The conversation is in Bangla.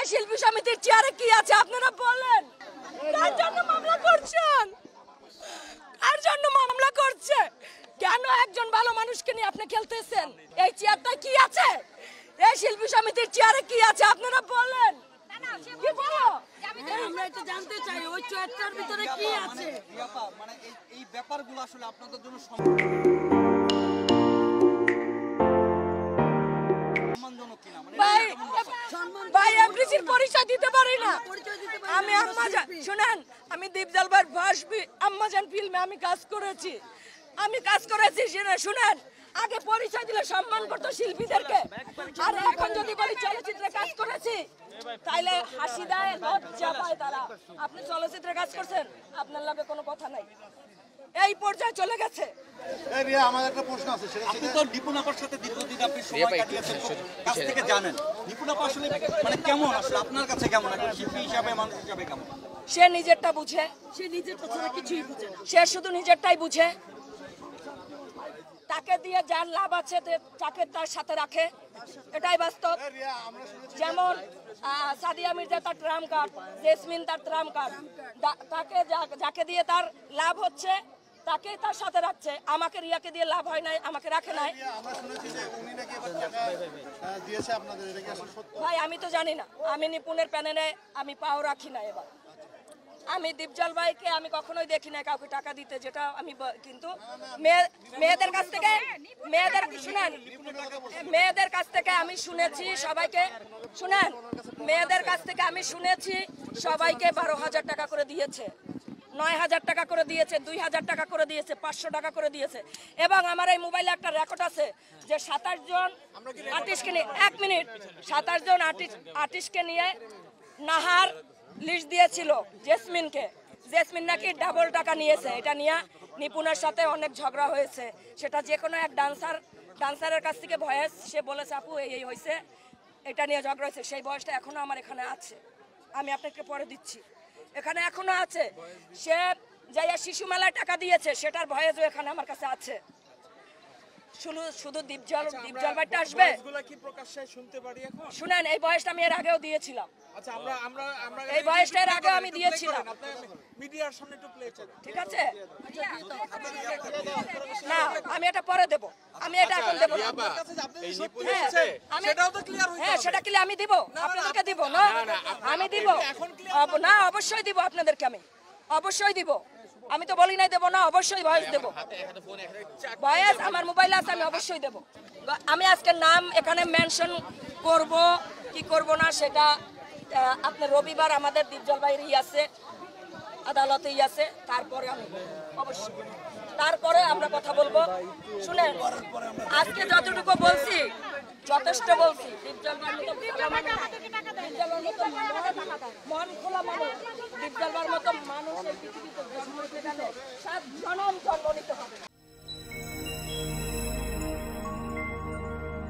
এই শিল্পী সমিতির চেয়ারে কি আছে আপনারা বলেন? কার জন্য মামলা করছেন? কার জন্য মামলা করছে? কেন একজন ভালো মানুষকে নিয়ে আপনি খেলতেছেন? এই চেয়ারটা কি আছে? এই শিল্পী সমিতির চেয়ারে কি আছে আপনারা বলেন? কি বলো? আমরা এটা জানতে চাই ওই চেয়ারটার ভিতরে কি আছে। মানে এই ব্যাপারগুলো আসলে আপনাদের জন্য সম্মানজনক কিনা? ভাই এমডিসির পরিচয় দিতে পারি না। আমি শুনেন, আমি দীপজল ভাইয়ের আম্মাজান ফিল্মে আমি কাজ করেছি। শুনেন, আগে পরিচয় দিলে সম্মান করতো শিল্পীদেরকে, আর এখন যদি বলি চলচ্চিত্রে কাজ করেছি তাইলে হাসি দেয়, লজ্জা পায় তারা। আপনি চলচ্চিত্রে কাজ করছেন, আপনার লগে কোনো কথা নাই। এই পর্যায়ে চলে গেছে। আমার একটা প্রশ্ন আছে, সেটা আপনি তো নিপুণ আপার সাথে দীর্ঘদিন আপনি সময় কাটিয়েছেন, কাছ থেকে জানেন নিপুণ আপা আসলে মানে কেমন, আসলে আপনার কাছে কেমন, একটা শিল্পী হিসাবে, মানুষ হিসাবে কেমন? সে নিজেরটা বুঝে, সে নিজেরটা ছাড়া কিছুই বুঝে না। সে শুধু নিজেরটাই বুঝে। তাকে দিয়ে যার লাভ আছে তাকে তার সাথে রাখে, এটাই বাস্তব। যেমন সাদিয়া মির্জা তার ট্রাম কার্ড, জেসমিন তার ট্রাম কার্ড, তাকে যাকে দিয়ে তার লাভ হচ্ছে তাকে তার সাথে রাখছে। আমাকে রিয়াকে দিয়ে লাভ হয় নাই, আমাকে রাখে নাই। ভাই আমি তো জানি না, আমি নিপুণের প্যানেলে আমি পাও রাখি না। এবার আমি দীপজল ভাইকে আমি কখনোই দেখি না কাউকে টাকা দিতে, যেটা আমি কিন্তু মেয়েদের কাছ থেকে মেয়েদের কাছ থেকে আমি শুনেছি সবাইকে, শুনেন, মেয়েদের কাছ থেকে আমি শুনেছি সবাইকে 12,000 টাকা করে দিয়েছে, 9,000 টাকা করে দিয়েছে, 2,000 টাকা করে দিয়েছে, 500 টাকা করে দিয়েছে। এবং আমার এই মোবাইলে একটা রেকর্ড আছে যে 27 জন আর্টিস্টকে নিয়ে, 1 মিনিট, 27 জন আর্টিস্টকে নিয়ে নাহার লিস্ট দিয়েছিল জেসমিনকে। জেসমিন নাকি ডাবল টাকা নিয়েছে। এটা নিয়ে নিপুণের সাথে অনেক ঝগড়া হয়েছে। সেটা যে কোনো এক ডান্সারের কাছ থেকে ভয়েস সে বলেছে, আপু এই হয়েছে, এটা নিয়ে ঝগড়া হয়েছে। সেই বয়সটা এখনো আমার এখানে আছে, আমি আপনাকে পরে দিচ্ছি, এখানে এখনো আছে। সে যাইয়া শিশু মেলায় টাকা দিয়েছে, সেটার ভয়েসও এখানে আমার কাছে আছে। শুধু দীপজল ভাইটা আসবে। শুনেন, এই বয়সটা আমি এর আগেও দিয়েছিলাম। এই বয়সটা এর আগেও আমি দিয়েছিলাম। ঠিক আছে, না আমি এটা পরে দেব, আমি এটা এখন দেব না। হ্যাঁ সেটা ক্লিয়ার আমি দিব, আপনাদেরকে দিব না, আমি দিব না, অবশ্যই দিব আপনাদেরকে, আমি অবশ্যই দিব। আমি তো বলি নাই দেব না, অবশ্যই ভয়েস দেব। ভয়েস আমার মোবাইলে আছে, আমি অবশ্যই দেব। আমি আজকে নাম এখানে মেনশন করব কি করব না সেটা আপনার রবিবার আমাদের দীপজল ভাইয়েরই আছে, আদালতেই আছে, তারপরে আমি অবশ্যই, তারপরে আমরা কথা বলবো। শুনেন, আজকে যতটুকু বলছি যথেষ্ট বলছি। দীপজল ভাইয়ের মতো মন খোলা মানুষ, দীপজল ভাইয়ের মতো মানুষের পৃথিবীতে 7 জনম জন্ম নিতে হবে।